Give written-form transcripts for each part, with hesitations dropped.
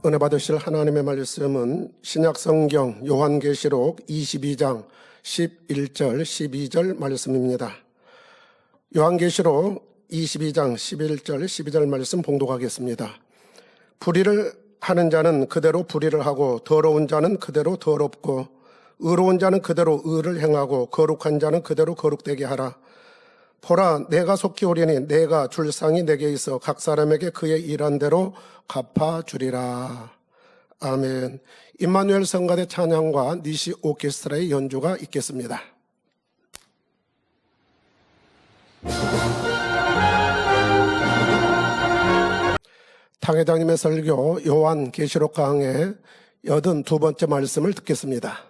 은혜 받으실 하나님의 말씀은 신약성경 요한계시록 22장 11절 12절 말씀입니다. 요한계시록 22장 11절 12절 말씀 봉독하겠습니다. 불의를 하는 자는 그대로 불의를 하고 더러운 자는 그대로 더럽고 의로운 자는 그대로 의를 행하고 거룩한 자는 그대로 거룩되게 하라. 보라, 내가 속히 오리니 내가 줄 상이 내게 있어 각 사람에게 그의 일한 대로 갚아주리라. 아멘. 임마누엘 성가대 찬양과 니시 오케스트라의 연주가 있겠습니다. 탕회장님의 설교 요한계시록 강의 82번째 말씀을 듣겠습니다.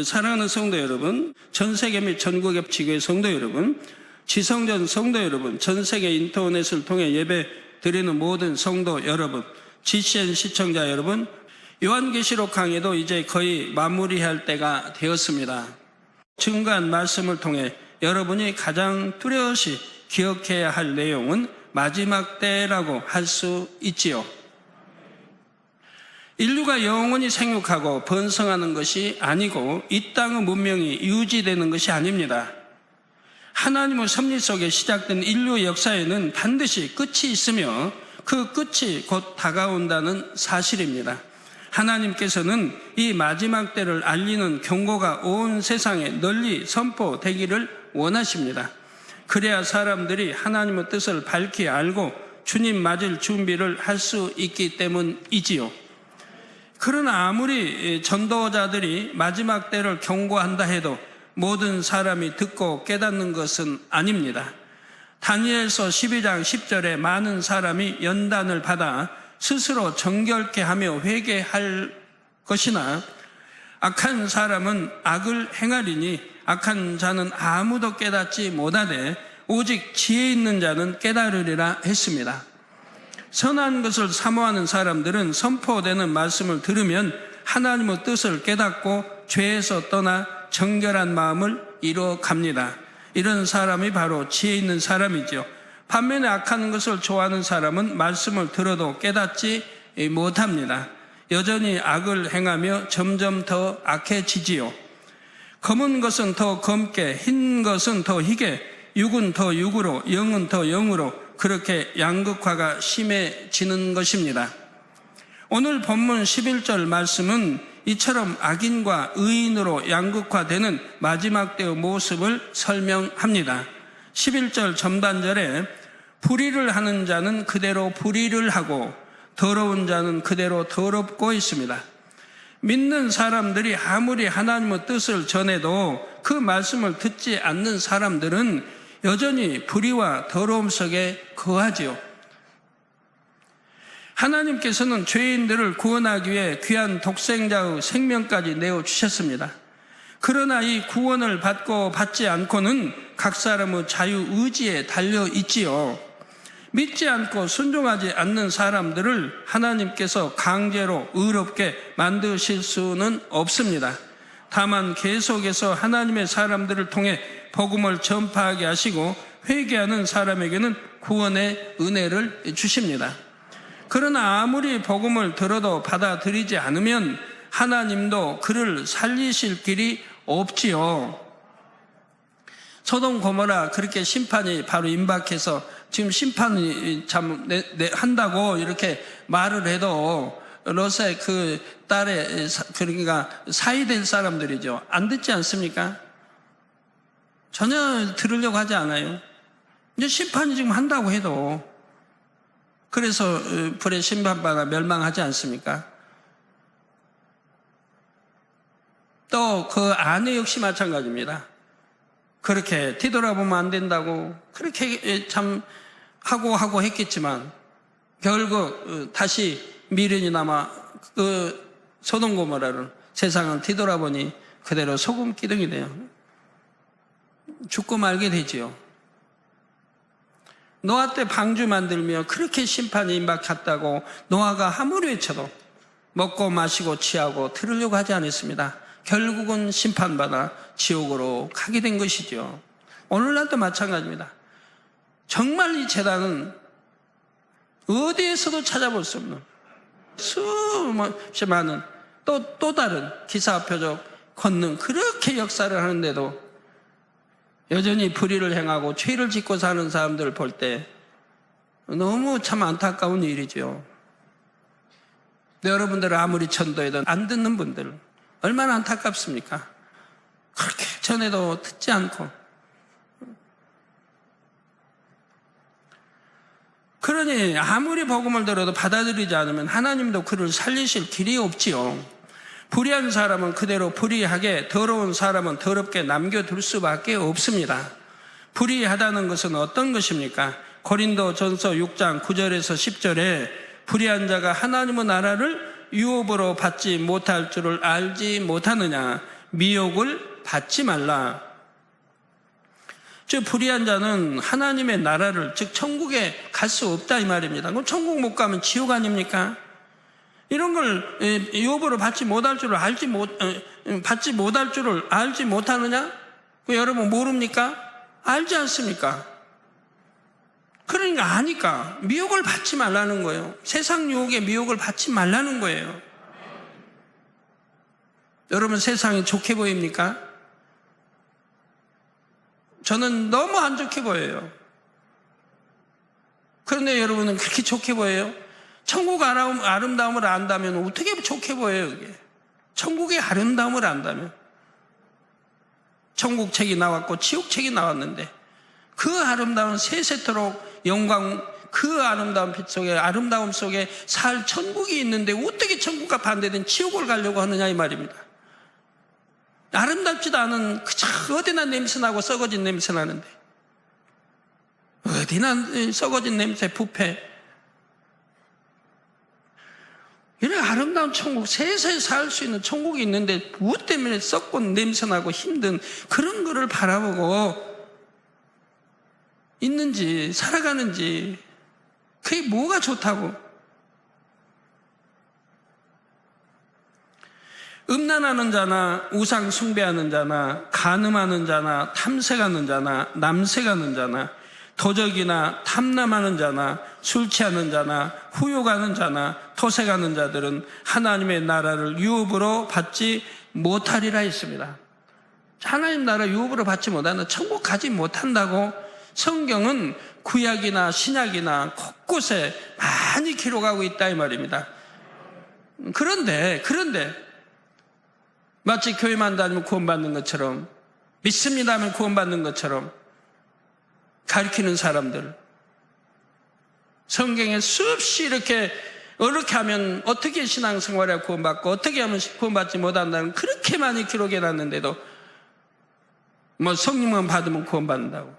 사랑하는 성도 여러분, 전 세계 및 전국의 지교회 성도 여러분, 지성전 성도 여러분, 전 세계 인터넷을 통해 예배 드리는 모든 성도 여러분, GCN 시청자 여러분, 요한계시록 강의도 이제 거의 마무리할 때가 되었습니다. 증거한 말씀을 통해 여러분이 가장 뚜렷이 기억해야 할 내용은 마지막 때라고 할 수 있지요. 인류가 영원히 생육하고 번성하는 것이 아니고 이 땅의 문명이 유지되는 것이 아닙니다. 하나님의 섭리 속에 시작된 인류의 역사에는 반드시 끝이 있으며 그 끝이 곧 다가온다는 사실입니다. 하나님께서는 이 마지막 때를 알리는 경고가 온 세상에 널리 선포되기를 원하십니다. 그래야 사람들이 하나님의 뜻을 밝히 알고 주님 맞을 준비를 할 수 있기 때문이지요. 그러나 아무리 전도자들이 마지막 때를 경고한다 해도 모든 사람이 듣고 깨닫는 것은 아닙니다. 다니엘서 12장 10절에 많은 사람이 연단을 받아 스스로 정결케 하며 회개할 것이나 악한 사람은 악을 행하리니 악한 자는 아무도 깨닫지 못하되 오직 지혜 있는 자는 깨달으리라 했습니다. 선한 것을 사모하는 사람들은 선포되는 말씀을 들으면 하나님의 뜻을 깨닫고 죄에서 떠나 정결한 마음을 이뤄갑니다. 이런 사람이 바로 지혜 있는 사람이죠. 반면에 악한 것을 좋아하는 사람은 말씀을 들어도 깨닫지 못합니다. 여전히 악을 행하며 점점 더 악해지지요. 검은 것은 더 검게, 흰 것은 더 희게, 육은 더 육으로, 영은 더 영으로 그렇게 양극화가 심해지는 것입니다. 오늘 본문 11절 말씀은 이처럼 악인과 의인으로 양극화되는 마지막 때의 모습을 설명합니다. 11절 전반절에 불의를 하는 자는 그대로 불의를 하고 더러운 자는 그대로 더럽고 있습니다. 믿는 사람들이 아무리 하나님의 뜻을 전해도 그 말씀을 듣지 않는 사람들은 여전히 불의와 더러움 속에 거하지요. 하나님께서는 죄인들을 구원하기 위해 귀한 독생자의 생명까지 내어주셨습니다. 그러나 이 구원을 받고 받지 않고는 각 사람의 자유의지에 달려있지요. 믿지 않고 순종하지 않는 사람들을 하나님께서 강제로 의롭게 만드실 수는 없습니다. 다만 계속해서 하나님의 사람들을 통해 복음을 전파하게 하시고 회개하는 사람에게는 구원의 은혜를 주십니다. 그러나 아무리 복음을 들어도 받아들이지 않으면 하나님도 그를 살리실 길이 없지요. 소돔 고모라 그렇게 심판이 바로 임박해서 지금 심판이 한다고 이렇게 말을 해도 롯의 그 딸의 그러니까 사이될 사람들이죠. 안 듣지 않습니까? 전혀 들으려고 하지 않아요. 이제 심판이 지금 한다고 해도 그래서 불의 심판받아 멸망하지 않습니까? 또 그 아내 역시 마찬가지입니다. 그렇게 뒤돌아보면 안 된다고 그렇게 참 하고 했겠지만 결국 다시 미련이 남아 그 소돔 고모라를 세상을 뒤돌아보니 그대로 소금 기둥이 돼요. 죽고 말게 되지요. 노아 때 방주 만들며 그렇게 심판이 임박했다고 노아가 아무리 외쳐도 먹고 마시고 취하고 들으려고 하지 않았습니다. 결국은 심판받아 지옥으로 가게 된 것이죠. 오늘날도 마찬가지입니다. 정말 이 재단은 어디에서도 찾아볼 수 없는 수없이 많은 또 다른 기사표적 권능, 그렇게 역사를 하는데도 여전히 불의를 행하고 죄를 짓고 사는 사람들을 볼 때 너무 참 안타까운 일이죠. 여러분들은 아무리 전도해도 안 듣는 분들 얼마나 안타깝습니까? 그렇게 전해도 듣지 않고. 그러니 아무리 복음을 들어도 받아들이지 않으면 하나님도 그를 살리실 길이 없지요. 불의한 사람은 그대로 불의하게, 더러운 사람은 더럽게 남겨둘 수밖에 없습니다. 불의하다는 것은 어떤 것입니까? 고린도전서 6장 9절에서 10절에 불의한 자가 하나님의 나라를 유업으로 받지 못할 줄을 알지 못하느냐, 미혹을 받지 말라. 즉 불의한 자는 하나님의 나라를, 즉 천국에 갈 수 없다 이 말입니다. 그럼 천국 못 가면 지옥 아닙니까? 이런 걸 유업으로 받지 못할 줄을 알지 못하느냐? 여러분 모릅니까? 알지 않습니까? 그러니까 아니까 미혹을 받지 말라는 거예요. 세상 유혹에 미혹을 받지 말라는 거예요. 여러분 세상이 좋게 보입니까? 저는 너무 안 좋게 보여요. 그런데 여러분은 그렇게 좋게 보여요? 천국 아름다움을 안다면 어떻게 좋게 보여요, 그게? 천국의 아름다움을 안다면. 천국 책이 나왔고 지옥 책이 나왔는데 그 아름다운 세세토록 영광, 그 아름다운 빛 속에, 아름다움 속에 살 천국이 있는데 어떻게 천국과 반대된 지옥을 가려고 하느냐 이 말입니다. 아름답지도 않은 그저 어디나 냄새나고 썩어진 냄새 나는데, 어디나 썩어진 냄새, 부패, 이런 아름다운 천국, 세세히 살 수 있는 천국이 있는데 무엇 때문에 썩고 냄새나고 힘든 그런 거를 바라보고 있는지, 살아가는지, 그게 뭐가 좋다고? 음란하는 자나 우상 숭배하는 자나 간음하는 자나 탐색하는 자나 남색하는 자나 도적이나 탐남하는 자나 술 취하는 자나 후욕하는 자나 토색하는 자들은 하나님의 나라를 유업으로 받지 못하리라 했습니다. 하나님 나라 유업으로 받지 못하는, 천국 가지 못한다고 성경은 구약이나 신약이나 곳곳에 많이 기록하고 있다 이 말입니다. 그런데 마치 교회만 다니면 구원받는 것처럼, 믿습니다 하면 구원받는 것처럼 가르치는 사람들, 성경에 수없이 이렇게 하면 어떻게 신앙생활에 구원받고 어떻게 하면 구원받지 못한다는 그렇게 많이 기록해놨는데도 뭐 성령만 받으면 구원받는다고,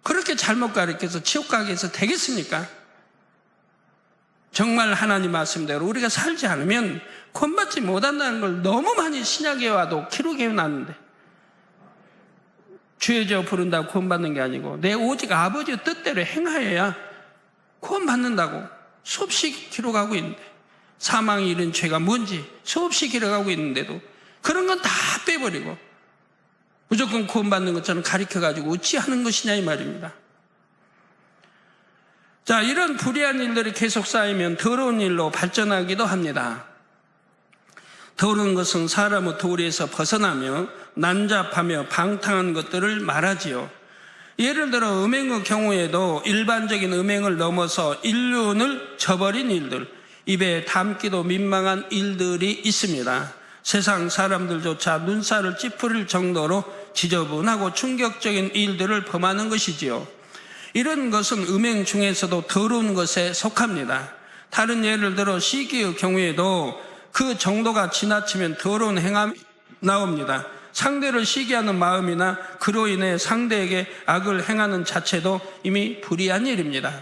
그렇게 잘못 가르쳐서 지옥 가게 해서 되겠습니까? 정말 하나님 말씀대로 우리가 살지 않으면 구원받지 못한다는 걸 너무 많이 신약에 와도 기록해 놨는데, 주의 저 부른다고 구원받는 게 아니고 내 오직 아버지의 뜻대로 행하여야 구원받는다고 수없이 기록하고 있는데, 사망이 이른 죄가 뭔지 수없이 기록하고 있는데도 그런 건 다 빼버리고 무조건 구원받는 것처럼 가르쳐가지고 어찌하는 것이냐 이 말입니다. 자, 이런 불의한 일들이 계속 쌓이면 더러운 일로 발전하기도 합니다. 더러운 것은 사람의 도리에서 벗어나며 난잡하며 방탕한 것들을 말하지요. 예를 들어 음행의 경우에도 일반적인 음행을 넘어서 인륜을 저버린 일들, 입에 담기도 민망한 일들이 있습니다. 세상 사람들조차 눈살을 찌푸릴 정도로 지저분하고 충격적인 일들을 범하는 것이지요. 이런 것은 음행 중에서도 더러운 것에 속합니다. 다른 예를 들어 시기의 경우에도 그 정도가 지나치면 더러운 행함이 나옵니다. 상대를 시기하는 마음이나 그로 인해 상대에게 악을 행하는 자체도 이미 불의한 일입니다.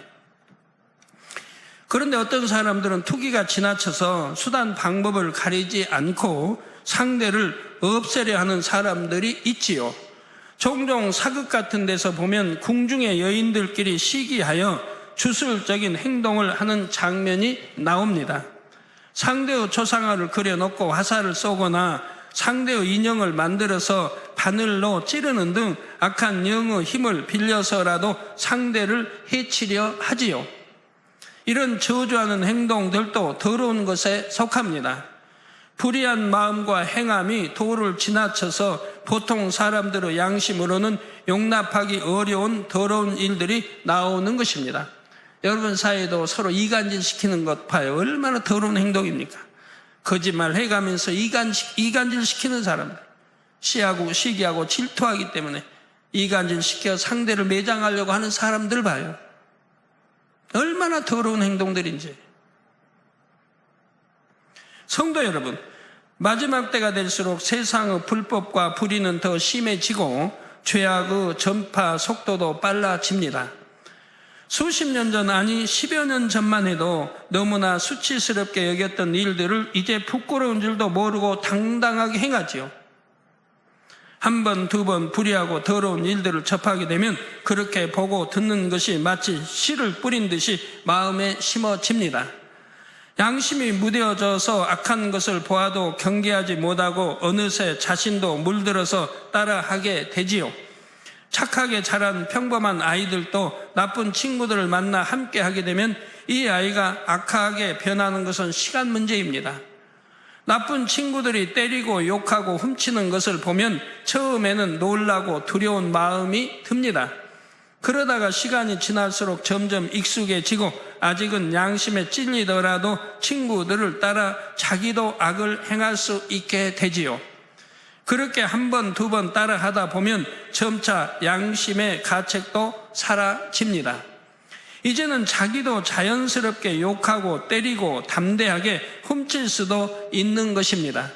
그런데 어떤 사람들은 투기가 지나쳐서 수단 방법을 가리지 않고 상대를 없애려 하는 사람들이 있지요. 종종 사극 같은 데서 보면 궁중의 여인들끼리 시기하여 주술적인 행동을 하는 장면이 나옵니다. 상대의 조상화를 그려놓고 화살을 쏘거나 상대의 인형을 만들어서 바늘로 찌르는 등 악한 영의 힘을 빌려서라도 상대를 해치려 하지요. 이런 저주하는 행동들도 더러운 것에 속합니다. 불의한 마음과 행함이 도를 지나쳐서 보통 사람들의 양심으로는 용납하기 어려운 더러운 일들이 나오는 것입니다. 여러분 사이에도 서로 이간질 시키는 것 봐요. 얼마나 더러운 행동입니까? 거짓말 해가면서 이간질 시키는 사람들, 시기하고 질투하기 때문에 이간질 시켜 상대를 매장하려고 하는 사람들 봐요. 얼마나 더러운 행동들인지. 성도 여러분, 마지막 때가 될수록 세상의 불법과 불의는 더 심해지고 죄악의 전파 속도도 빨라집니다. 수십 년 전, 아니 10여 년 전만 해도 너무나 수치스럽게 여겼던 일들을 이제 부끄러운 줄도 모르고 당당하게 행하지요. 한 번, 두 번 불의하고 더러운 일들을 접하게 되면 그렇게 보고 듣는 것이 마치 씨를 뿌린 듯이 마음에 심어집니다. 양심이 무뎌져서 악한 것을 보아도 경계하지 못하고 어느새 자신도 물들어서 따라하게 되지요. 착하게 자란 평범한 아이들도 나쁜 친구들을 만나 함께 하게 되면 이 아이가 악하게 변하는 것은 시간 문제입니다. 나쁜 친구들이 때리고 욕하고 훔치는 것을 보면 처음에는 놀라고 두려운 마음이 듭니다. 그러다가 시간이 지날수록 점점 익숙해지고 아직은 양심에 찔리더라도 친구들을 따라 자기도 악을 행할 수 있게 되지요. 그렇게 한 번, 두 번 따라 하다 보면 점차 양심의 가책도 사라집니다. 이제는 자기도 자연스럽게 욕하고 때리고 담대하게 훔칠 수도 있는 것입니다.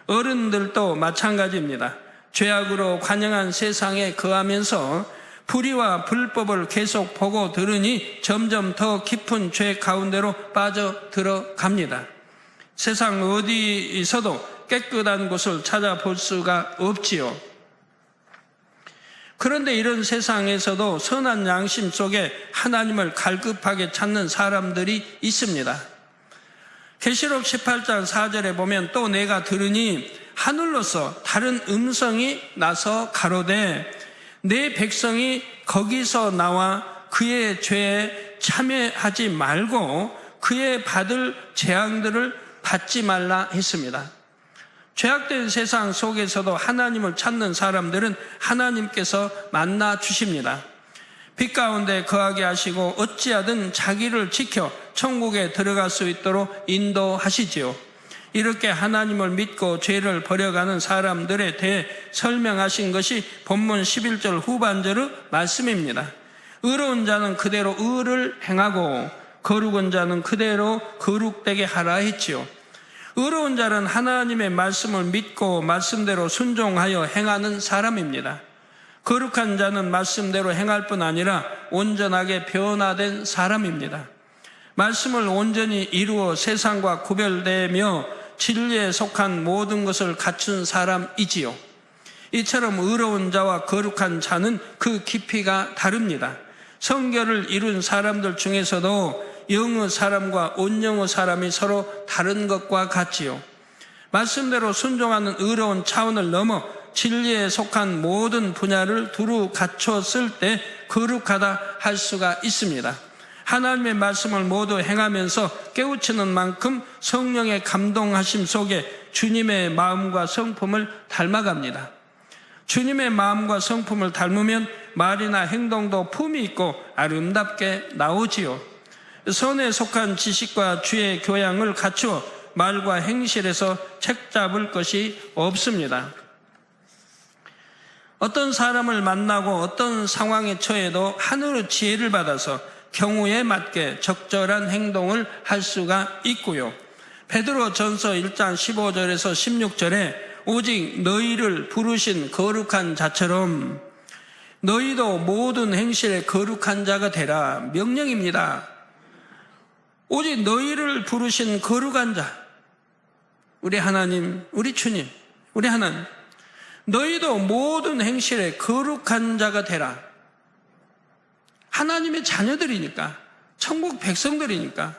어른들도 마찬가지입니다. 죄악으로 관영한 세상에 거하면서 불의와 불법을 계속 보고 들으니 점점 더 깊은 죄 가운데로 빠져들어갑니다. 세상 어디서도 깨끗한 곳을 찾아볼 수가 없지요. 그런데 이런 세상에서도 선한 양심 속에 하나님을 갈급하게 찾는 사람들이 있습니다. 계시록 18장 4절에 보면 또 내가 들으니 하늘로서 다른 음성이 나서 가로되 내 백성이 거기서 나와 그의 죄에 참여하지 말고 그의 받을 재앙들을 받지 말라 했습니다. 죄악된 세상 속에서도 하나님을 찾는 사람들은 하나님께서 만나 주십니다. 빛 가운데 거하게 하시고 어찌하든 자기를 지켜 천국에 들어갈 수 있도록 인도하시지요. 이렇게 하나님을 믿고 죄를 버려가는 사람들에 대해 설명하신 것이 본문 11절 후반절의 말씀입니다. 의로운 자는 그대로 의를 행하고 거룩한 자는 그대로 거룩되게 하라 했지요. 의로운 자는 하나님의 말씀을 믿고 말씀대로 순종하여 행하는 사람입니다. 거룩한 자는 말씀대로 행할 뿐 아니라 온전하게 변화된 사람입니다. 말씀을 온전히 이루어 세상과 구별되며 진리에 속한 모든 것을 갖춘 사람이지요. 이처럼 의로운 자와 거룩한 자는 그 깊이가 다릅니다. 성결을 이룬 사람들 중에서도 영의 사람과 온영의 사람이 서로 다른 것과 같지요. 말씀대로 순종하는 의로운 차원을 넘어 진리에 속한 모든 분야를 두루 갖췄을 때 거룩하다 할 수가 있습니다. 하나님의 말씀을 모두 행하면서 깨우치는 만큼 성령의 감동하심 속에 주님의 마음과 성품을 닮아갑니다. 주님의 마음과 성품을 닮으면 말이나 행동도 품이 있고 아름답게 나오지요. 선에 속한 지식과 주의 교양을 갖추어 말과 행실에서 책잡을 것이 없습니다. 어떤 사람을 만나고 어떤 상황에 처해도 하늘의 지혜를 받아서 경우에 맞게 적절한 행동을 할 수가 있고요. 베드로전서 1장 15절에서 16절에 오직 너희를 부르신 거룩한 자처럼 너희도 모든 행실에 거룩한 자가 되라 명령입니다. 오직 너희를 부르신 거룩한 자, 우리 하나님, 우리 주님, 우리 하나님, 너희도 모든 행실에 거룩한 자가 되라. 하나님의 자녀들이니까, 천국 백성들이니까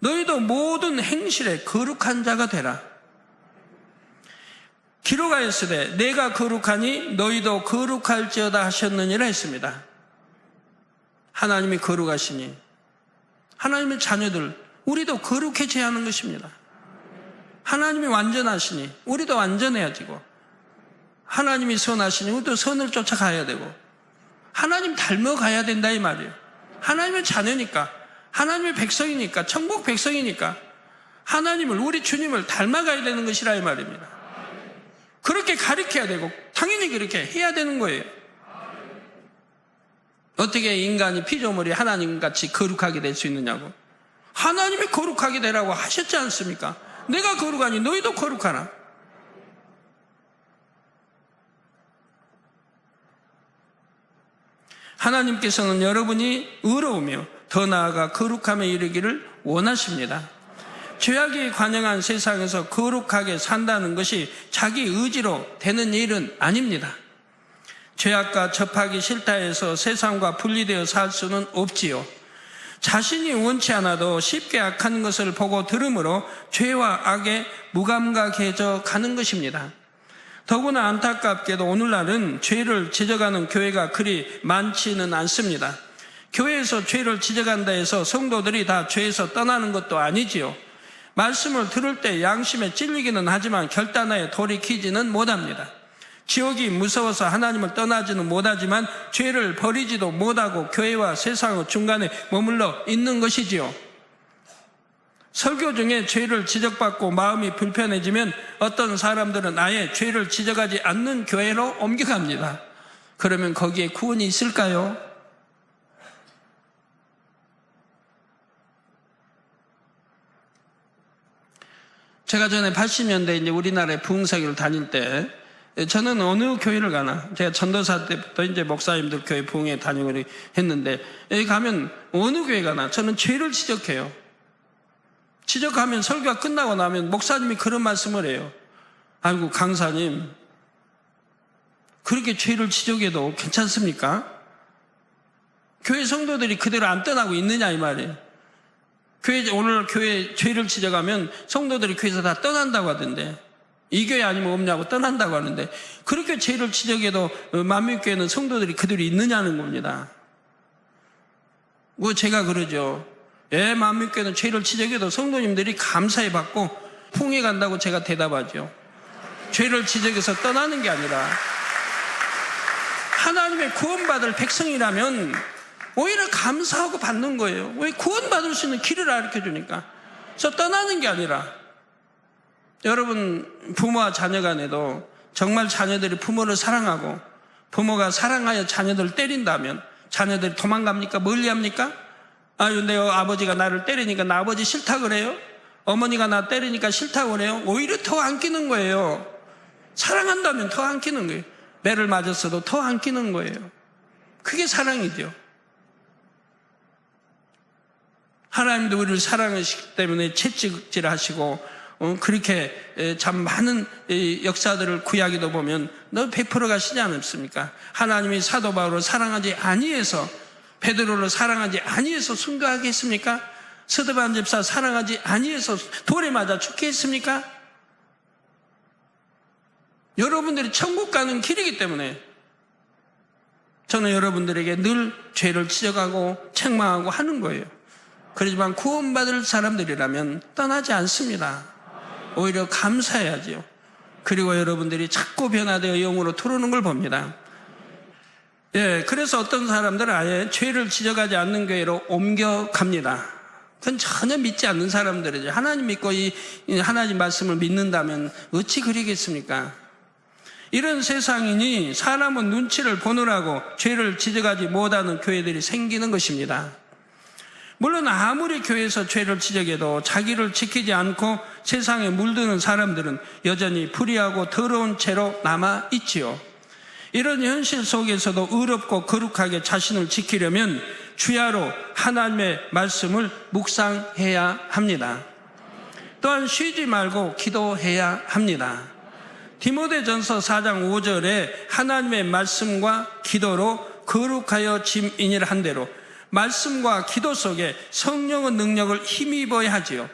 너희도 모든 행실에 거룩한 자가 되라. 기록하였으되 내가 거룩하니 너희도 거룩할지어다 하셨느니라 했습니다. 하나님이 거룩하시니 하나님의 자녀들 우리도 거룩해져야 하는 것입니다. 하나님이 완전하시니 우리도 완전해야 되고, 하나님이 선하시니 우리도 선을 쫓아가야 되고, 하나님 닮아가야 된다 이 말이에요. 하나님의 자녀니까, 하나님의 백성이니까, 천국 백성이니까 하나님을, 우리 주님을 닮아가야 되는 것이라 이 말입니다. 그렇게 가르쳐야 되고 당연히 그렇게 해야 되는 거예요. 어떻게 인간이 피조물이 하나님같이 거룩하게 될 수 있느냐고. 하나님이 거룩하게 되라고 하셨지 않습니까? 내가 거룩하니 너희도 거룩하라. 하나님께서는 여러분이 의로우며 더 나아가 거룩함에 이르기를 원하십니다. 죄악이 관영한 세상에서 거룩하게 산다는 것이 자기 의지로 되는 일은 아닙니다. 죄악과 접하기 싫다 해서 세상과 분리되어 살 수는 없지요. 자신이 원치 않아도 쉽게 악한 것을 보고 들음으로 죄와 악에 무감각해져 가는 것입니다. 더구나 안타깝게도 오늘날은 죄를 지적하는 교회가 그리 많지는 않습니다. 교회에서 죄를 지적한다 해서 성도들이 다 죄에서 떠나는 것도 아니지요. 말씀을 들을 때 양심에 찔리기는 하지만 결단하여 돌이키지는 못합니다. 지옥이 무서워서 하나님을 떠나지는 못하지만 죄를 버리지도 못하고 교회와 세상의 중간에 머물러 있는 것이지요. 설교 중에 죄를 지적받고 마음이 불편해지면 어떤 사람들은 아예 죄를 지적하지 않는 교회로 옮겨갑니다. 그러면 거기에 구원이 있을까요? 제가 전에 80년대 이제 우리나라에 부흥사역을 다닐 때 저는 어느 교회를 가나, 제가 전도사 때부터 이제 목사님들 교회 부흥회 다니고 했는데, 여기 가면 어느 교회 가나 저는 죄를 지적해요. 지적하면 설교가 끝나고 나면 목사님이 그런 말씀을 해요. 아이고 강사님, 그렇게 죄를 지적해도 괜찮습니까? 교회 성도들이 그대로 안 떠나고 있느냐 이 말이에요. 오늘 교회 죄를 지적하면 성도들이 교회에서 다 떠난다고 하던데, 이 교회 아니면 없냐고 떠난다고 하는데, 그렇게 죄를 지적해도 만민교회는 성도들이 그대로 있느냐는 겁니다. 뭐 제가 그러죠. 예, 만민교회는 죄를 지적해도 성도님들이 감사히 받고 풍해 간다고 제가 대답하죠. 죄를 지적해서 떠나는 게 아니라 하나님의 구원받을 백성이라면 오히려 감사하고 받는 거예요. 왜? 구원받을 수 있는 길을 가르쳐 주니까. 그래서 떠나는 게 아니라, 여러분 부모와 자녀 간에도 정말 자녀들이 부모를 사랑하고 부모가 사랑하여 자녀들을 때린다면 자녀들이 도망갑니까? 멀리합니까? 아유, 내 아버지가 나를 때리니까 나 아버지 싫다 그래요? 어머니가 나 때리니까 싫다 그래요? 오히려 더 안기는 거예요. 사랑한다면 더 안기는 거예요. 매를 맞았어도 더 안기는 거예요. 그게 사랑이죠. 하나님도 우리를 사랑하시기 때문에 채찍질하시고 그렇게 참 많은 역사들을 구약에도 보면 너 100% 가시지 않습니까? 하나님이 사도 바울을 사랑하지 아니해서, 베드로를 사랑하지 아니해서 순교하게 했습니까? 스데반 집사 사랑하지 아니해서 돌에 맞아 죽게 했습니까? 여러분들이 천국 가는 길이기 때문에 저는 여러분들에게 늘 죄를 지적하고 책망하고 하는 거예요. 그렇지만 구원받을 사람들이라면 떠나지 않습니다. 오히려 감사해야죠. 그리고 여러분들이 자꾸 변화되어 영으로 들어오는 걸 봅니다. 예, 그래서 어떤 사람들은 아예 죄를 지적하지 않는 교회로 옮겨갑니다. 그건 전혀 믿지 않는 사람들이죠. 하나님 믿고 이 하나님 말씀을 믿는다면 어찌 그러겠습니까? 이런 세상이니 사람은 눈치를 보느라고 죄를 지적하지 못하는 교회들이 생기는 것입니다. 물론 아무리 교회에서 죄를 지적해도 자기를 지키지 않고 세상에 물드는 사람들은 여전히 불의하고 더러운 채로 남아있지요. 이런 현실 속에서도 의롭고 거룩하게 자신을 지키려면 주야로 하나님의 말씀을 묵상해야 합니다. 또한 쉬지 말고 기도해야 합니다. 디모데전서 4장 5절에 하나님의 말씀과 기도로 거룩하여 짐이니라 한 대로 말씀과 기도 속에 성령의 능력을 힘입어야 하지요.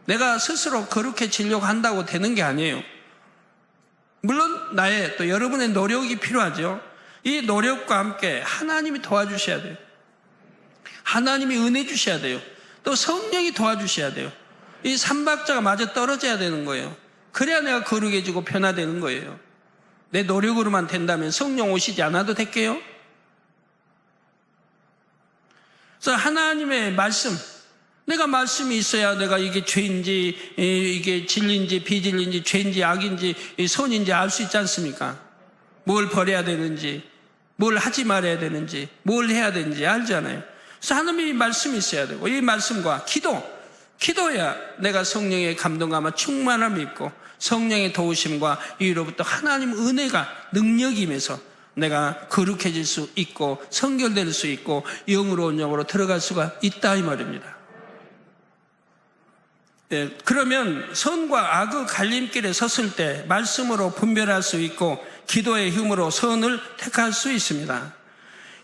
내가 스스로 거룩해지려고 한다고 되는 게 아니에요. 물론 나의 또 여러분의 노력이 필요하죠. 이 노력과 함께 하나님이 도와주셔야 돼요. 하나님이 은혜 주셔야 돼요. 또 성령이 도와주셔야 돼요. 이 삼박자가 마저 떨어져야 되는 거예요. 그래야 내가 거룩해지고 변화되는 거예요. 내 노력으로만 된다면 성령 오시지 않아도 될게요. 그래서 하나님의 말씀, 내가 말씀이 있어야 내가 이게 죄인지 이게 진리인지 비진리인지 죄인지 악인지 선인지 알 수 있지 않습니까? 뭘 버려야 되는지, 뭘 하지 말아야 되는지, 뭘 해야 되는지 알잖아요. 그래서 하나님의 말씀이 있어야 되고, 이 말씀과 기도해야 내가 성령의 감동감과 충만함이 있고 성령의 도우심과 이로부터 하나님 은혜가 능력이 임해서 내가 거룩해질 수 있고 성결될 수 있고 영으로운 영으로 들어갈 수가 있다 이 말입니다. 예, 그러면 선과 악의 갈림길에 섰을 때 말씀으로 분별할 수 있고 기도의 힘으로 선을 택할 수 있습니다.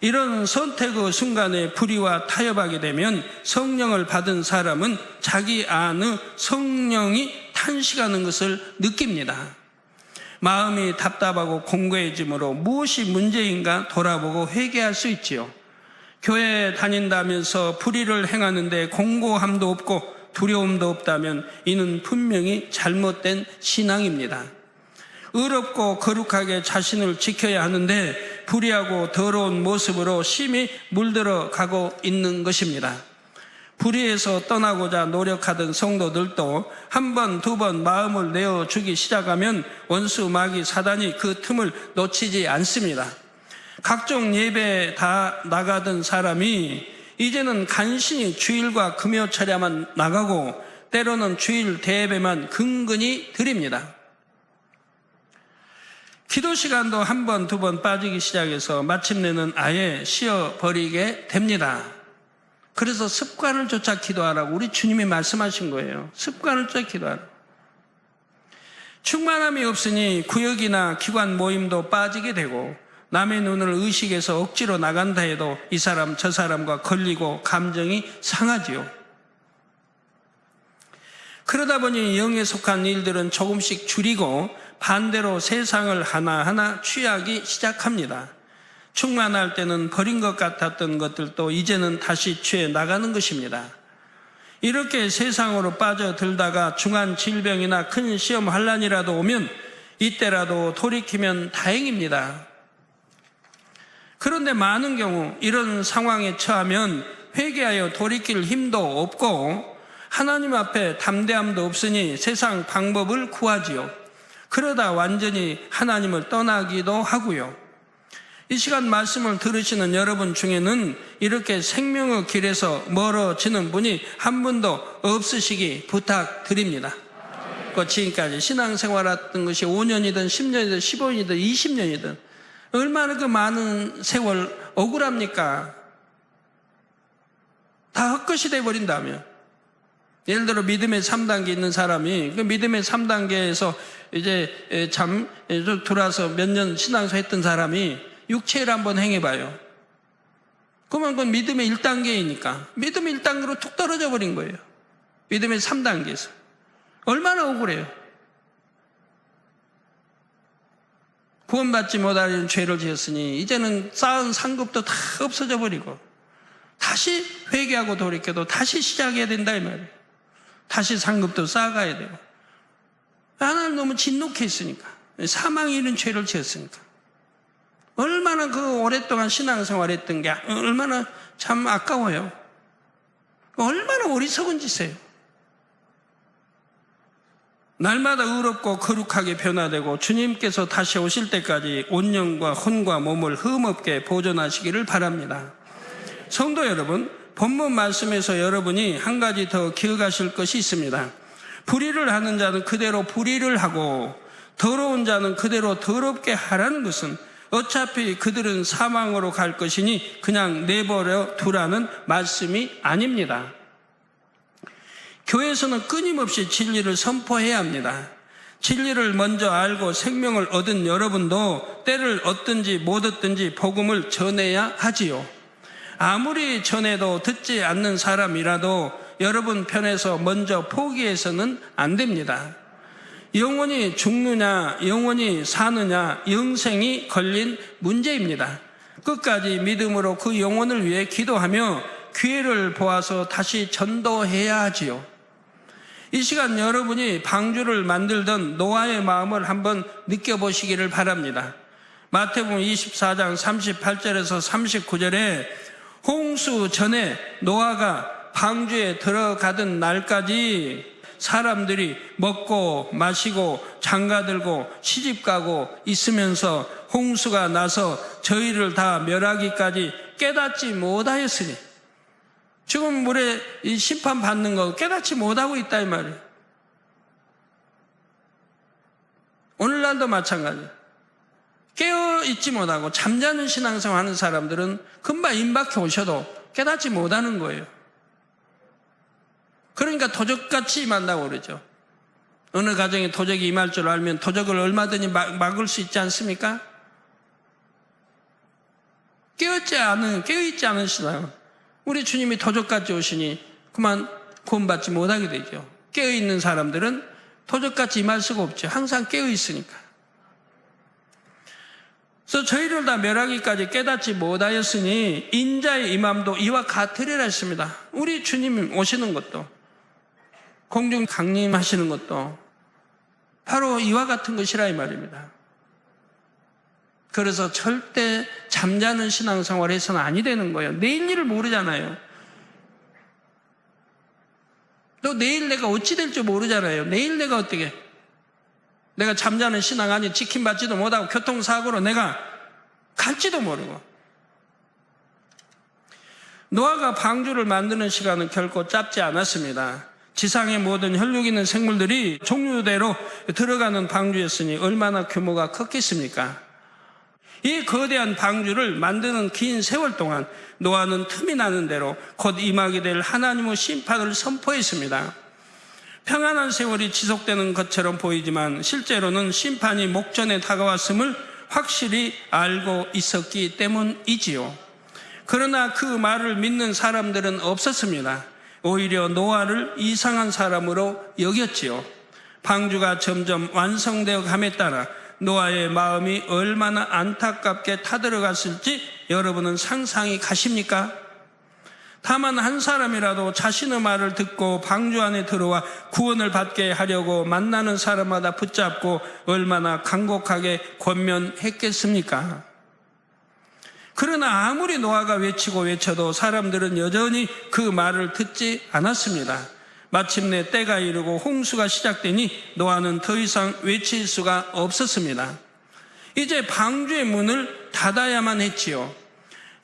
이런 선택의 순간에 불의와 타협하게 되면 성령을 받은 사람은 자기 안의 성령이 탄식하는 것을 느낍니다. 마음이 답답하고 공고해지므로 무엇이 문제인가 돌아보고 회개할 수 있지요. 교회에 다닌다면서 불의를 행하는데 공고함도 없고 두려움도 없다면 이는 분명히 잘못된 신앙입니다. 의롭고 거룩하게 자신을 지켜야 하는데 불의하고 더러운 모습으로 심히 물들어 가고 있는 것입니다. 불의에서 떠나고자 노력하던 성도들도 한 번, 두 번 마음을 내어주기 시작하면 원수 마귀 사단이 그 틈을 놓치지 않습니다. 각종 예배에 다 나가던 사람이 이제는 간신히 주일과 금요철야만 나가고 때로는 주일 대예배만 근근히 드립니다. 기도 시간도 한 번, 두 번 빠지기 시작해서 마침내는 아예 쉬어버리게 됩니다. 그래서 습관을 쫓아 기도하라고 우리 주님이 말씀하신 거예요. 습관을 쫓아 기도하라고. 충만함이 없으니 구역이나 기관 모임도 빠지게 되고 남의 눈을 의식해서 억지로 나간다 해도 이 사람 저 사람과 걸리고 감정이 상하지요. 그러다 보니 영에 속한 일들은 조금씩 줄이고 반대로 세상을 하나하나 취하기 시작합니다. 충만할 때는 버린 것 같았던 것들도 이제는 다시 취해 나가는 것입니다. 이렇게 세상으로 빠져들다가 중한 질병이나 큰 시험 환난이라도 오면 이때라도 돌이키면 다행입니다. 그런데 많은 경우 이런 상황에 처하면 회개하여 돌이킬 힘도 없고 하나님 앞에 담대함도 없으니 세상 방법을 구하지요. 그러다 완전히 하나님을 떠나기도 하고요. 이 시간 말씀을 들으시는 여러분 중에는 이렇게 생명의 길에서 멀어지는 분이 한 분도 없으시기 부탁드립니다. 지금까지 신앙생활했던 것이 5년이든 10년이든 15년이든 20년이든 얼마나 그 많은 세월 억울합니까? 다 헛것이 돼버린다면, 예를 들어 믿음의 3단계 있는 사람이 그 믿음의 3단계에서 이제 들어와서 몇 년 신앙생활 했던 사람이 육체를 한번 행해봐요. 그러면 그건 믿음의 1단계이니까 믿음의 1단계로 툭 떨어져 버린 거예요. 믿음의 3단계에서. 얼마나 억울해요. 구원받지 못하는 죄를 지었으니 이제는 쌓은 상급도 다 없어져 버리고 다시 회개하고 돌이켜도 다시 시작해야 된다 이 말이에요. 다시 상급도 쌓아가야 돼요. 하나님 너무 진노케 했으니까. 사망이 이런 죄를 지었으니까. 얼마나 그 오랫동안 신앙생활 했던 게 얼마나 참 아까워요. 얼마나 어리석은 짓이에요. 날마다 의롭고 거룩하게 변화되고 주님께서 다시 오실 때까지 온 영과 혼과 몸을 흠없게 보존하시기를 바랍니다. 성도 여러분, 본문 말씀에서 여러분이 한 가지 더 기억하실 것이 있습니다. 불의를 하는 자는 그대로 불의를 하고 더러운 자는 그대로 더럽게 하라는 것은 어차피 그들은 사망으로 갈 것이니 그냥 내버려 두라는 말씀이 아닙니다. 교회에서는 끊임없이 진리를 선포해야 합니다. 진리를 먼저 알고 생명을 얻은 여러분도 때를 얻든지 못 얻든지 복음을 전해야 하지요. 아무리 전해도 듣지 않는 사람이라도 여러분 편에서 먼저 포기해서는 안 됩니다. 영원히 죽느냐, 영원히 사느냐, 영생이 걸린 문제입니다. 끝까지 믿음으로 그 영혼을 위해 기도하며 기회를 보아서 다시 전도해야 하지요. 이 시간 여러분이 방주를 만들던 노아의 마음을 한번 느껴보시기를 바랍니다. 마태복음 24장 38절에서 39절에 홍수 전에 노아가 방주에 들어가던 날까지 사람들이 먹고 마시고 장가들고 시집가고 있으면서 홍수가 나서 저희를 다 멸하기까지 깨닫지 못하였으니, 지금 물에 이 심판받는 거 깨닫지 못하고 있다 이 말이에요. 오늘날도 마찬가지예요. 깨어있지 못하고 잠자는 신앙생활 하는 사람들은 금방 임박해 오셔도 깨닫지 못하는 거예요. 그러니까 도적같이 임한다고 그러죠. 어느 가정에 도적이 임할 줄 알면 도적을 얼마든지 막을 수 있지 않습니까? 깨어있지 않은 신앙, 우리 주님이 도적같이 오시니 그만 구원받지 못하게 되죠. 깨어있는 사람들은 도적같이 임할 수가 없죠. 항상 깨어있으니까. 그래서 저희를 다 멸하기까지 깨닫지 못하였으니 인자의 임함도 이와 같으리라 했습니다. 우리 주님 오시는 것도, 공중 강림하시는 것도 바로 이와 같은 것이라 이 말입니다. 그래서 절대 잠자는 신앙생활을 해서는 아니 되는 거예요. 내일 일을 모르잖아요. 또 내일 내가 어찌 될지 모르잖아요. 내일 내가 어떻게, 내가 잠자는 신앙 아니 지킴받지도 못하고 교통사고로 내가 갈지도 모르고. 노아가 방주를 만드는 시간은 결코 짧지 않았습니다. 지상의 모든 혈육 있는 생물들이 종류대로 들어가는 방주였으니 얼마나 규모가 컸겠습니까? 이 거대한 방주를 만드는 긴 세월 동안 노아는 틈이 나는 대로 곧 임하게 될 하나님의 심판을 선포했습니다. 평안한 세월이 지속되는 것처럼 보이지만 실제로는 심판이 목전에 다가왔음을 확실히 알고 있었기 때문이지요. 그러나 그 말을 믿는 사람들은 없었습니다. 오히려 노아를 이상한 사람으로 여겼지요. 방주가 점점 완성되어 감에 따라 노아의 마음이 얼마나 안타깝게 타들어갔을지 여러분은 상상이 가십니까? 다만 한 사람이라도 자신의 말을 듣고 방주 안에 들어와 구원을 받게 하려고 만나는 사람마다 붙잡고 얼마나 간곡하게 권면했겠습니까? 그러나 아무리 노아가 외치고 외쳐도 사람들은 여전히 그 말을 듣지 않았습니다. 마침내 때가 이르고 홍수가 시작되니 노아는 더 이상 외칠 수가 없었습니다. 이제 방주의 문을 닫아야만 했지요.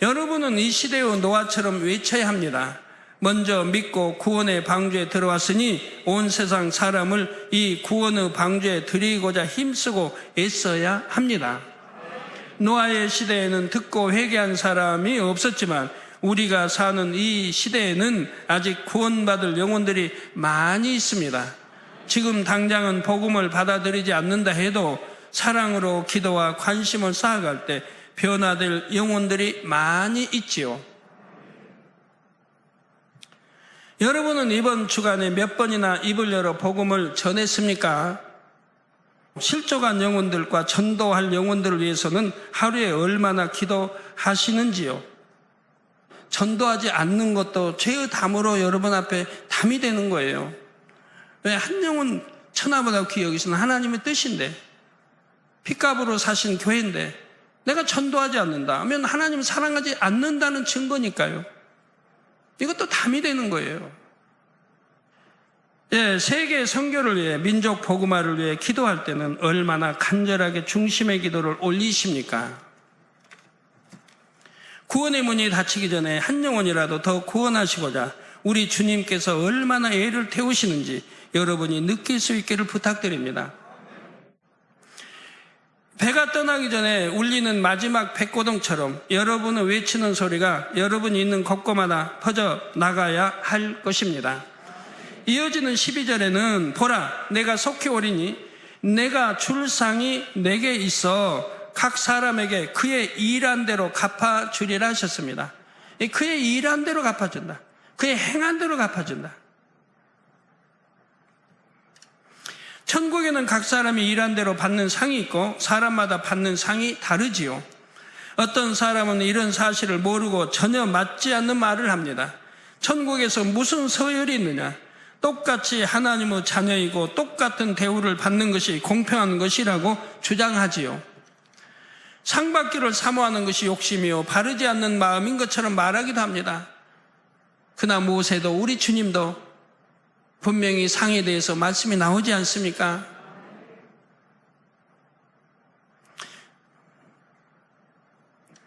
여러분은 이 시대의 노아처럼 외쳐야 합니다. 먼저 믿고 구원의 방주에 들어왔으니 온 세상 사람을 이 구원의 방주에 들이고자 힘쓰고 애써야 합니다. 노아의 시대에는 듣고 회개한 사람이 없었지만 우리가 사는 이 시대에는 아직 구원받을 영혼들이 많이 있습니다. 지금 당장은 복음을 받아들이지 않는다 해도 사랑으로 기도와 관심을 쌓아갈 때 변화될 영혼들이 많이 있지요. 여러분은 이번 주간에 몇 번이나 입을 열어 복음을 전했습니까? 실족한 영혼들과 전도할 영혼들을 위해서는 하루에 얼마나 기도하시는지요? 전도하지 않는 것도 죄의 담으로 여러분 앞에 담이 되는 거예요. 왜? 한 영혼 천하보다 귀히 여기시는 하나님의 뜻인데, 핏값으로 사신 교회인데 내가 전도하지 않는다 하면 하나님을 사랑하지 않는다는 증거니까요. 이것도 담이 되는 거예요. 예, 세계 선교를 위해, 민족 복음화를 위해 기도할 때는 얼마나 간절하게 중심의 기도를 올리십니까? 구원의 문이 닫히기 전에 한 영혼이라도 더 구원하시고자 우리 주님께서 얼마나 애를 태우시는지 여러분이 느낄 수 있기를 부탁드립니다. 배가 떠나기 전에 울리는 마지막 백고동처럼 여러분의 외치는 소리가 여러분이 있는 곳곳마다 퍼져 나가야 할 것입니다. 이어지는 12절에는 보라, 내가 속히 오리니 내가 줄 상이 내게 있어 각 사람에게 그의 일한 대로 갚아주리라 하셨습니다. 그의 일한 대로 갚아준다. 그의 행한 대로 갚아준다. 천국에는 각 사람이 일한 대로 받는 상이 있고 사람마다 받는 상이 다르지요. 어떤 사람은 이런 사실을 모르고 전혀 맞지 않는 말을 합니다. 천국에서 무슨 서열이 있느냐? 똑같이 하나님의 자녀이고 똑같은 대우를 받는 것이 공평한 것이라고 주장하지요. 상 받기를 사모하는 것이 욕심이요 바르지 않는 마음인 것처럼 말하기도 합니다. 그러나 모세도 우리 주님도 분명히 상에 대해서 말씀이 나오지 않습니까?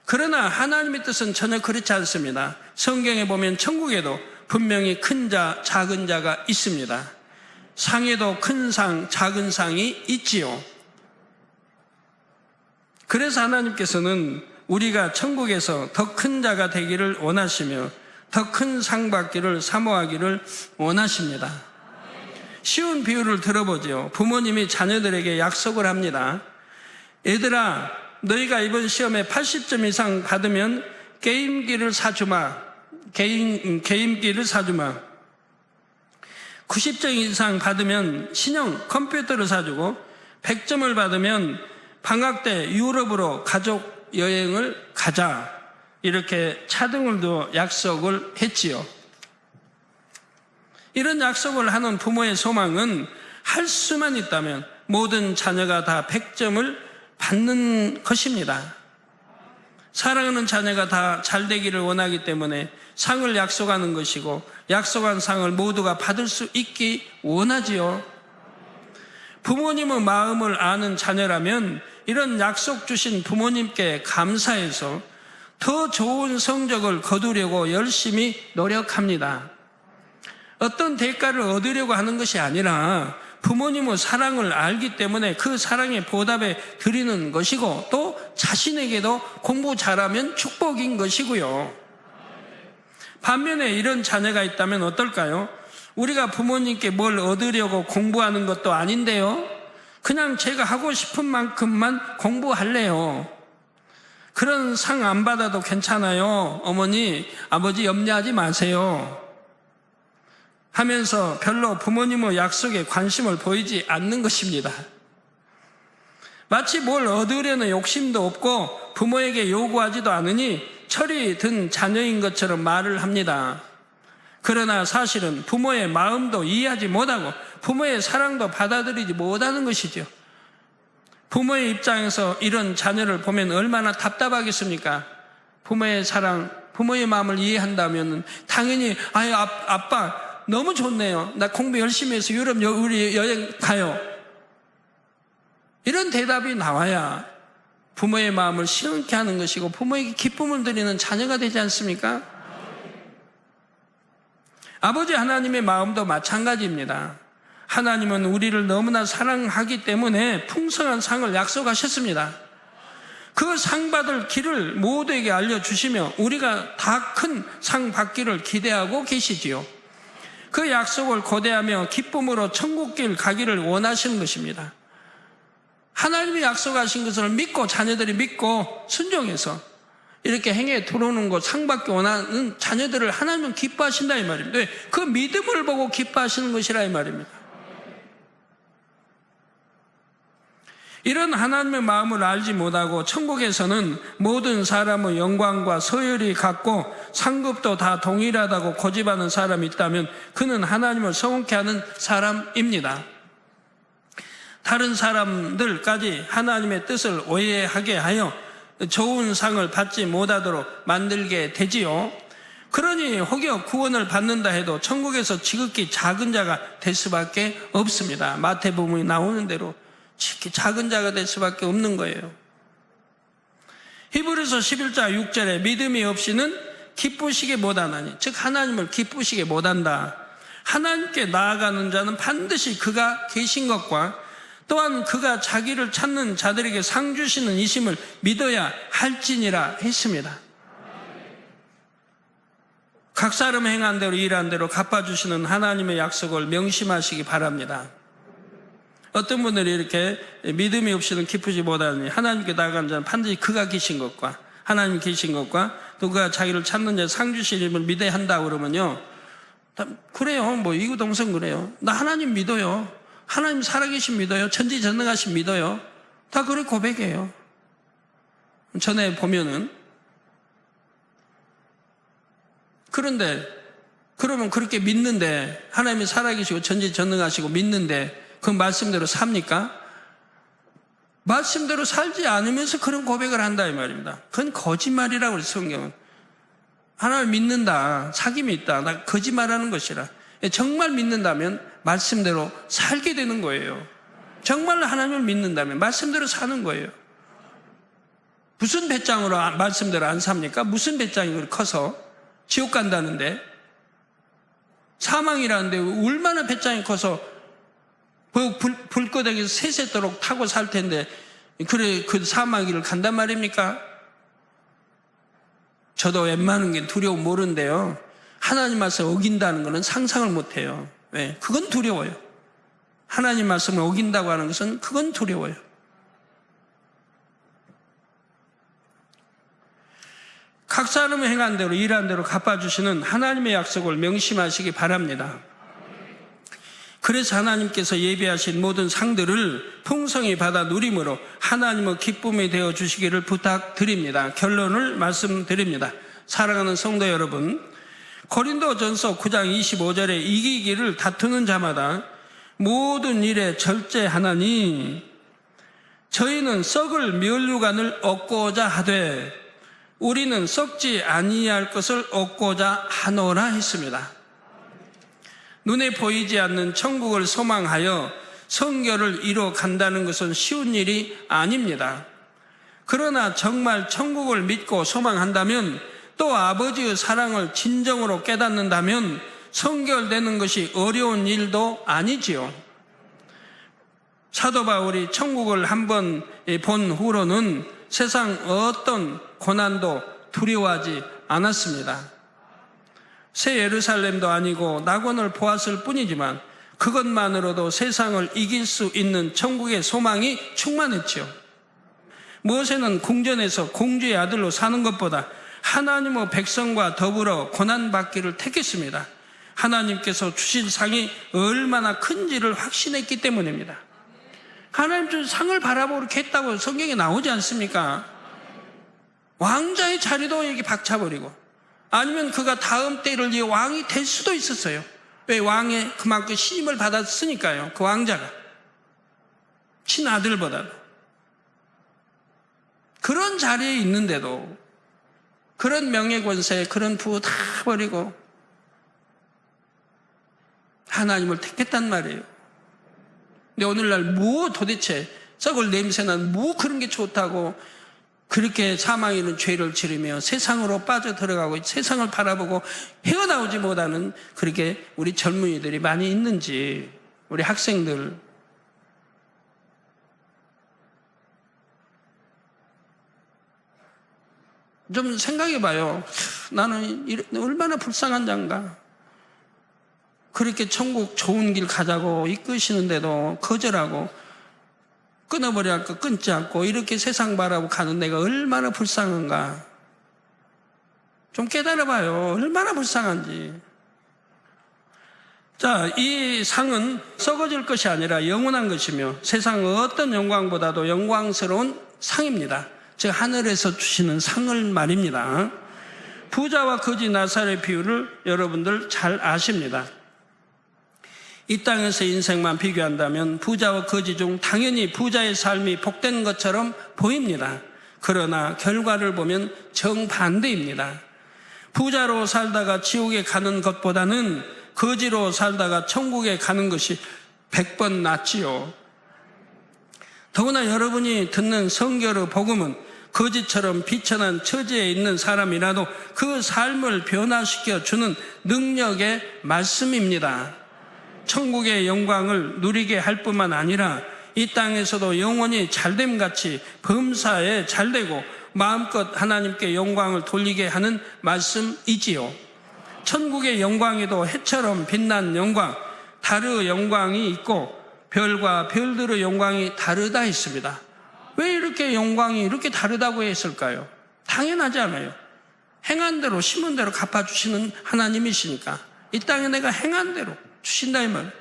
그러나 하나님의 뜻은 전혀 그렇지 않습니다. 성경에 보면 천국에도 분명히 큰 자, 작은 자가 있습니다. 상에도 큰 상, 작은 상이 있지요. 그래서 하나님께서는 우리가 천국에서 더 큰 자가 되기를 원하시며 더 큰 상 받기를 사모하기를 원하십니다. 쉬운 비유를 들어보죠. 부모님이 자녀들에게 약속을 합니다. 얘들아, 너희가 이번 시험에 80점 이상 받으면 게임기를 사주마. 게임기를 사주마. 90점 이상 받으면 신형 컴퓨터를 사주고 100점을 받으면 방학 때 유럽으로 가족 여행을 가자. 이렇게 차등을 두어 약속을 했지요. 이런 약속을 하는 부모의 소망은 할 수만 있다면 모든 자녀가 다 100점을 받는 것입니다. 사랑하는 자녀가 다 잘 되기를 원하기 때문에 상을 약속하는 것이고 약속한 상을 모두가 받을 수 있기 원하지요. 부모님의 마음을 아는 자녀라면 이런 약속 주신 부모님께 감사해서 더 좋은 성적을 거두려고 열심히 노력합니다. 어떤 대가를 얻으려고 하는 것이 아니라 부모님의 사랑을 알기 때문에 그 사랑에 보답해 드리는 것이고 또 자신에게도 공부 잘하면 축복인 것이고요. 반면에 이런 자녀가 있다면 어떨까요? 우리가 부모님께 뭘 얻으려고 공부하는 것도 아닌데요. 그냥 제가 하고 싶은 만큼만 공부할래요. 그런 상 안 받아도 괜찮아요. 어머니, 아버지 염려하지 마세요. 하면서 별로 부모님의 약속에 관심을 보이지 않는 것입니다. 마치 뭘 얻으려는 욕심도 없고 부모에게 요구하지도 않으니 철이 든 자녀인 것처럼 말을 합니다. 그러나 사실은 부모의 마음도 이해하지 못하고 부모의 사랑도 받아들이지 못하는 것이죠. 부모의 입장에서 이런 자녀를 보면 얼마나 답답하겠습니까? 부모의 사랑, 부모의 마음을 이해한다면 당연히 아유 아빠 너무 좋네요. 나 공부 열심히 해서 유럽 우리 여행 가요. 이런 대답이 나와야 부모의 마음을 시원케 하는 것이고 부모에게 기쁨을 드리는 자녀가 되지 않습니까? 아버지 하나님의 마음도 마찬가지입니다. 하나님은 우리를 너무나 사랑하기 때문에 풍성한 상을 약속하셨습니다. 그 상 받을 길을 모두에게 알려주시며 우리가 다 큰 상 받기를 기대하고 계시지요. 그 약속을 고대하며 기쁨으로 천국길 가기를 원하시는 것입니다. 하나님이 약속하신 것을 믿고 자녀들이 믿고 순종해서 이렇게 행에 들어오는 것 상받기 원하는 자녀들을 하나님은 기뻐하신다 이 말입니다. 왜? 그 믿음을 보고 기뻐하시는 것이라 이 말입니다. 이런 하나님의 마음을 알지 못하고 천국에서는 모든 사람의 영광과 서열이 같고 상급도 다 동일하다고 고집하는 사람이 있다면 그는 하나님을 서운케 하는 사람입니다. 다른 사람들까지 하나님의 뜻을 오해하게 하여 좋은 상을 받지 못하도록 만들게 되지요. 그러니 혹여 구원을 받는다 해도 천국에서 지극히 작은 자가 될 수밖에 없습니다. 마태복음에 나오는 대로 지극히 작은 자가 될 수밖에 없는 거예요. 히브리서 11장 6절에 믿음이 없이는 기쁘시게 못하나니, 즉 하나님을 기쁘시게 못한다. 하나님께 나아가는 자는 반드시 그가 계신 것과 또한 그가 자기를 찾는 자들에게 상 주시는 이심을 믿어야 할지니라 했습니다. 각 사람 행한 대로 일한 대로 갚아주시는 하나님의 약속을 명심하시기 바랍니다. 어떤 분들이 이렇게 믿음이 없이는 기쁘지 못하니 하나님께 나아가는 자는 반드시 그가 계신 것과 하나님 계신 것과 또 그가 자기를 찾는 자에 상 주시림을 믿어야 한다 그러면요, 그래요, 뭐 이구 동성 그래요. 나 하나님 믿어요. 하나님 살아계신 믿어요. 천지전능하신 믿어요. 다 그렇게 고백해요. 전에 보면은. 그런데 그러면 그렇게 믿는데, 하나님이 살아계시고 천지전능하시고 믿는데 그 말씀대로 삽니까? 말씀대로 살지 않으면서 그런 고백을 한다 이 말입니다. 그건 거짓말이라고 그래요. 성경은. 하나님을 믿는다, 사귐이 있다, 나 거짓말하는 것이라. 정말 믿는다면 말씀대로 살게 되는 거예요. 정말 하나님을 믿는다면 말씀대로 사는 거예요. 무슨 배짱으로 말씀대로 안 삽니까? 무슨 배짱이 커서 지옥 간다는데, 사망이라는데 얼마나 배짱이 커서 불끄덕에서 새새도록 타고 살 텐데 그래 그 사망길을 간단 말입니까? 저도 웬만한 게 두려움 모르는데요, 하나님 말씀 어긴다는 것은 상상을 못해요. 왜? 그건 두려워요. 하나님 말씀을 어긴다고 하는 것은 그건 두려워요. 각 사람의 행한 대로 일한 대로 갚아주시는 하나님의 약속을 명심하시기 바랍니다. 그래서 하나님께서 예비하신 모든 상들을 풍성히 받아 누림으로 하나님의 기쁨이 되어 주시기를 부탁드립니다. 결론을 말씀드립니다. 사랑하는 성도 여러분, 고린도전서 9장 25절에 이기기를 다투는 자마다 모든 일에 절제하나니 저희는 썩을 면류관을 얻고자 하되 우리는 썩지 아니할 것을 얻고자 하노라 했습니다. 눈에 보이지 않는 천국을 소망하여 성결을 이뤄 간다는 것은 쉬운 일이 아닙니다. 그러나 정말 천국을 믿고 소망한다면, 또 아버지의 사랑을 진정으로 깨닫는다면 성결되는 것이 어려운 일도 아니지요. 사도 바울이 천국을 한번 본 후로는 세상 어떤 고난도 두려워하지 않았습니다. 새 예루살렘도 아니고 낙원을 보았을 뿐이지만 그것만으로도 세상을 이길 수 있는 천국의 소망이 충만했지요. 모세는 궁전에서 공주의 아들로 사는 것보다 하나님의 백성과 더불어 고난받기를 택했습니다. 하나님께서 주실 상이 얼마나 큰지를 확신했기 때문입니다. 하나님 준 상을 바라보고 이렇게 했다고 성경에 나오지 않습니까? 왕자의 자리도 이렇게 박차버리고, 아니면 그가 다음 때를 위해 왕이 될 수도 있었어요. 왜? 왕의 그만큼 신임을 받았으니까요. 그 왕자가 친아들보다도. 그런 자리에 있는데도 그런 명예권세, 그런 부호 다 버리고 하나님을 택했단 말이에요. 근데 오늘날 뭐 도대체 썩을 냄새난 뭐 그런 게 좋다고 그렇게 사망에 있는 죄를 지르며 세상으로 빠져 들어가고 세상을 바라보고 헤어나오지 못하는 그렇게 우리 젊은이들이 많이 있는지, 우리 학생들. 좀 생각해 봐요. 나는 얼마나 불쌍한 자인가. 그렇게 천국 좋은 길 가자고 이끄시는데도 거절하고 끊어버려 할 거 끊지 않고 이렇게 세상 바라보고 가는 내가 얼마나 불쌍한가. 좀 깨달아봐요. 얼마나 불쌍한지. 자, 이 상은 썩어질 것이 아니라 영원한 것이며 세상 어떤 영광보다도 영광스러운 상입니다. 즉 하늘에서 주시는 상을 말입니다. 부자와 거지 나사렛의 비유를 여러분들 잘 아십니다. 이 땅에서 인생만 비교한다면 부자와 거지 중 당연히 부자의 삶이 복된 것처럼 보입니다. 그러나 결과를 보면 정반대입니다. 부자로 살다가 지옥에 가는 것보다는 거지로 살다가 천국에 가는 것이 100번 낫지요. 더구나 여러분이 듣는 성결의 복음은 거지처럼 비천한 처지에 있는 사람이라도 그 삶을 변화시켜 주는 능력의 말씀입니다. 천국의 영광을 누리게 할 뿐만 아니라 이 땅에서도 영원히 잘됨같이 범사에 잘되고 마음껏 하나님께 영광을 돌리게 하는 말씀이지요. 천국의 영광에도 해처럼 빛난 영광, 달의 영광이 있고 별과 별들의 영광이 다르다 했습니다. 왜 이렇게 영광이 이렇게 다르다고 했을까요? 당연하지 않아요. 행한 대로 심은 대로 갚아주시는 하나님이시니까 이 땅에 내가 행한 대로 주신다 이 말.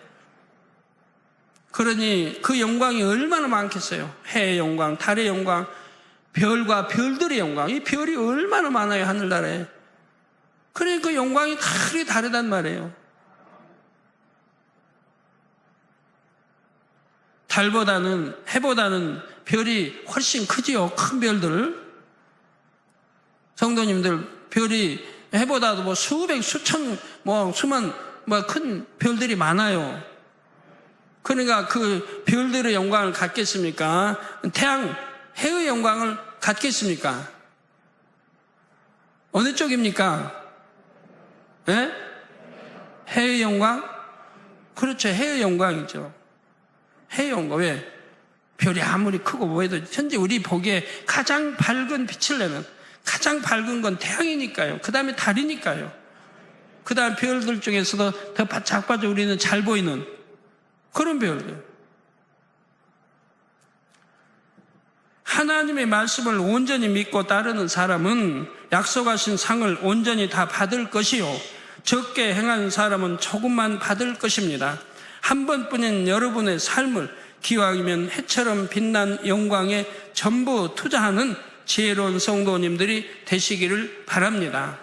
그러니 그 영광이 얼마나 많겠어요. 해의 영광, 달의 영광, 별과 별들의 영광. 이 별이 얼마나 많아요, 하늘나라에. 그러니까 그 영광이 다 다르단 말이에요. 달보다는, 해보다는 별이 훨씬 크지요. 큰 별들. 성도님들, 별이 해보다도 뭐 수백, 수천, 뭐 수만, 뭐 큰 별들이 많아요. 그러니까 그 별들의 영광을 갖겠습니까? 태양, 해의 영광을 갖겠습니까? 어느 쪽입니까? 예? 해의 영광? 그렇죠. 해의 영광이죠. 해의 영광. 왜? 별이 아무리 크고 뭐해도 현재 우리 보기에 가장 밝은 빛을 내는, 가장 밝은 건 태양이니까요. 그 다음에 달이니까요. 그 다음 별들 중에서도 더 바짝 봐도 우리는 잘 보이는 그런 별들. 하나님의 말씀을 온전히 믿고 따르는 사람은 약속하신 상을 온전히 다 받을 것이요, 적게 행하는 사람은 조금만 받을 것입니다. 한 번뿐인 여러분의 삶을 기왕이면 해처럼 빛난 영광에 전부 투자하는 지혜로운 성도님들이 되시기를 바랍니다.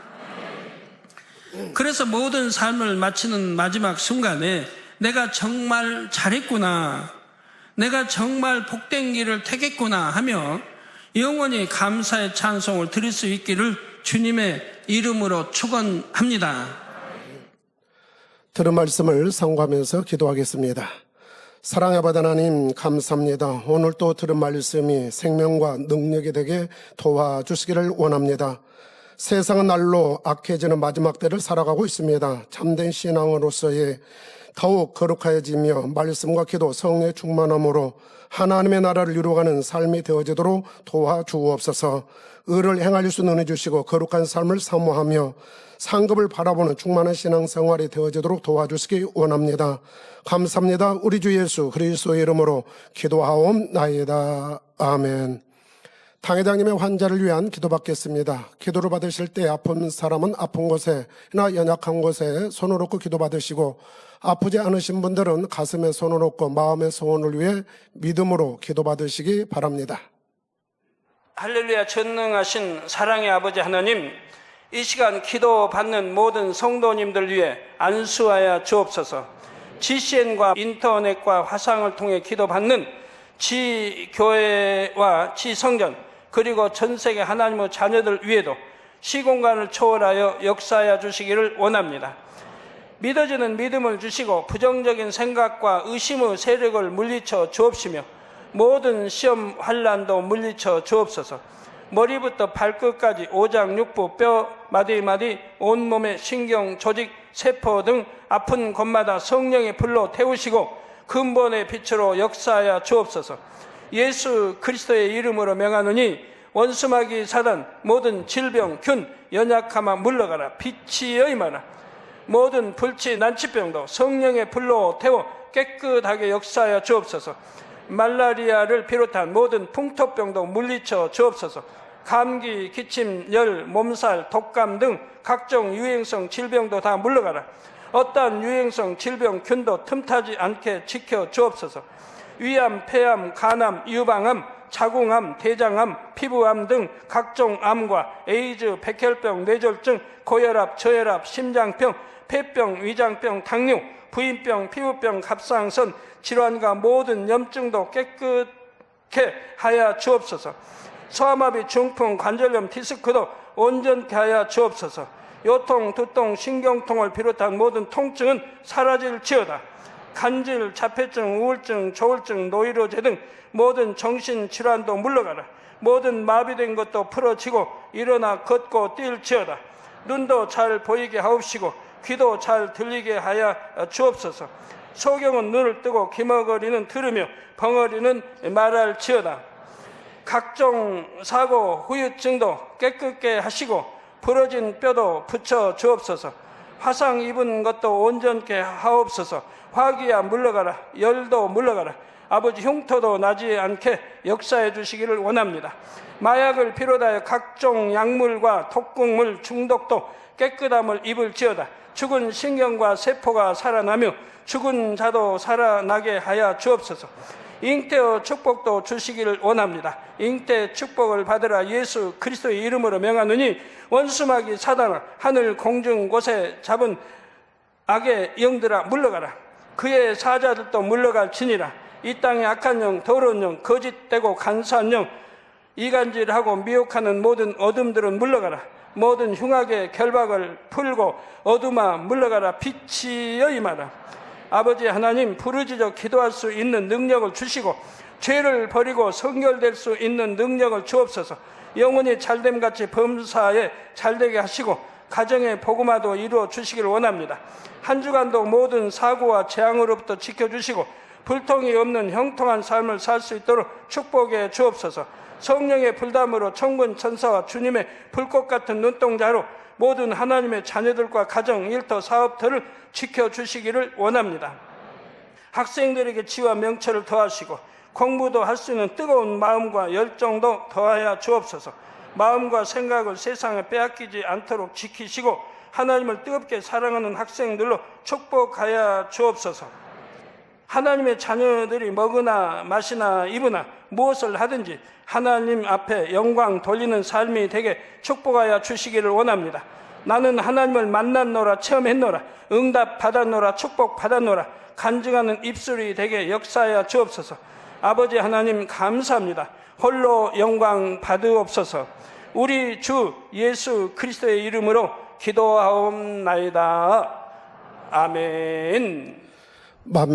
그래서 모든 삶을 마치는 마지막 순간에 내가 정말 잘했구나, 내가 정말 복된 길을 택했구나 하며 영원히 감사의 찬송을 드릴 수 있기를 주님의 이름으로 축원합니다. 들은 말씀을 상고하면서 기도하겠습니다. 사랑의 아버지 하나님, 감사합니다. 오늘 또 들은 말씀이 생명과 능력이 되게 도와주시기를 원합니다. 세상은 날로 악해지는 마지막 때를 살아가고 있습니다. 참된 신앙으로서의 더욱 거룩해지며 말씀과 기도, 성령의 충만함으로 하나님의 나라를 이루어가는 삶이 되어지도록 도와주옵소서. 의를 행할 수 은혜 주시고 거룩한 삶을 사모하며 상급을 바라보는 충만한 신앙생활이 되어지도록 도와주시기 원합니다. 감사합니다. 우리 주 예수 그리스도의 이름으로 기도하옵나이다. 아멘. 당회장님의 환자를 위한 기도받겠습니다. 기도를 받으실 때 아픈 사람은 아픈 곳에나 연약한 곳에 손을 얹고 기도받으시고, 아프지 않으신 분들은 가슴에 손을 얹고 마음의 소원을 위해 믿음으로 기도받으시기 바랍니다. 할렐루야. 전능하신 사랑의 아버지 하나님, 이 시간 기도받는 모든 성도님들 위해 안수하여 주옵소서. GCN과 인터넷과 화상을 통해 기도받는 지교회와 지성전, 그리고 전세계 하나님의 자녀들 위에도 시공간을 초월하여 역사하여 주시기를 원합니다. 믿어지는 믿음을 주시고 부정적인 생각과 의심의 세력을 물리쳐 주옵시며 모든 시험 환난도 물리쳐 주옵소서. 머리부터 발끝까지 오장육부, 뼈, 마디마디, 온몸의 신경, 조직, 세포 등 아픈 곳마다 성령의 불로 태우시고 근본의 빛으로 역사하여 주옵소서. 예수 그리스도의 이름으로 명하노니 원수마귀 사단, 모든 질병, 균, 연약함아 물러가라. 빛이여 임하라. 모든 불치, 난치병도 성령의 불로 태워 깨끗하게 역사하여 주옵소서. 말라리아를 비롯한 모든 풍토병도 물리쳐 주옵소서. 감기, 기침, 열, 몸살, 독감 등 각종 유행성 질병도 다 물러가라. 어떠한 유행성 질병, 균도 틈타지 않게 지켜 주옵소서. 위암, 폐암, 간암, 유방암, 자궁암, 대장암, 피부암 등 각종 암과 에이즈, 백혈병, 뇌졸중, 고혈압, 저혈압, 심장병, 폐병, 위장병, 당뇨, 부인병, 피부병, 갑상선 질환과 모든 염증도 깨끗게 하여 주옵소서. 소아마비, 중풍, 관절염, 디스크도 온전케 하여 주옵소서. 요통, 두통, 신경통을 비롯한 모든 통증은 사라질지어다. 간질, 자폐증, 우울증, 조울증, 노이로제 등 모든 정신질환도 물러가라. 모든 마비된 것도 풀어지고 일어나 걷고 뛸지어다. 눈도 잘 보이게 하옵시고 귀도 잘 들리게 하여 주옵소서. 소경은 눈을 뜨고 기머거리는 들으며 벙어리는 말할지어다. 각종 사고, 후유증도 깨끗게 하시고 부러진 뼈도 붙여 주옵소서. 화상 입은 것도 온전케 하옵소서. 화기야 물러가라. 열도 물러가라. 아버지 흉터도 나지 않게 역사해 주시기를 원합니다. 마약을 비롯하여 각종 약물과 독극물 중독도 깨끗함을 입을지어다. 죽은 신경과 세포가 살아나며 죽은 자도 살아나게 하여 주옵소서. 잉태의 축복도 주시기를 원합니다. 잉태 축복을 받으라. 예수 그리스도의 이름으로 명하느니 원수마귀 사단아 하늘 공중 곳에 잡은 악의 영들아 물러가라. 그의 사자들도 물러갈지니라. 이 땅의 악한 영, 더러운 영, 거짓되고 간사한 영, 이간질하고 미혹하는 모든 어둠들은 물러가라. 모든 흉악의 결박을 풀고 어둠아 물러가라. 빛이여 임하라. 아버지 하나님, 부르짖어 기도할 수 있는 능력을 주시고 죄를 버리고 성결될 수 있는 능력을 주옵소서. 영혼이 잘됨같이 범사에 잘되게 하시고 가정의 복음화도 이루어 주시기를 원합니다. 한 주간도 모든 사고와 재앙으로부터 지켜주시고 불통이 없는 형통한 삶을 살 수 있도록 축복해 주옵소서. 성령의 불담으로 천군 천사와 주님의 불꽃 같은 눈동자로 모든 하나님의 자녀들과 가정, 일터, 사업터를 지켜주시기를 원합니다. 학생들에게 지와 명철을 더하시고 공부도 할 수 있는 뜨거운 마음과 열정도 더하여 주옵소서. 마음과 생각을 세상에 빼앗기지 않도록 지키시고 하나님을 뜨겁게 사랑하는 학생들로 축복하여 주옵소서. 하나님의 자녀들이 먹으나 마시나 입으나 무엇을 하든지 하나님 앞에 영광 돌리는 삶이 되게 축복하여 주시기를 원합니다. 나는 하나님을 만났노라, 체험했노라, 응답 받았노라, 축복 받았노라, 간증하는 입술이 되게 역사하여 주옵소서. 아버지 하나님 감사합니다. 홀로 영광 받으옵소서. 우리 주 예수 그리스도의 이름으로 기도하옵나이다. 아멘.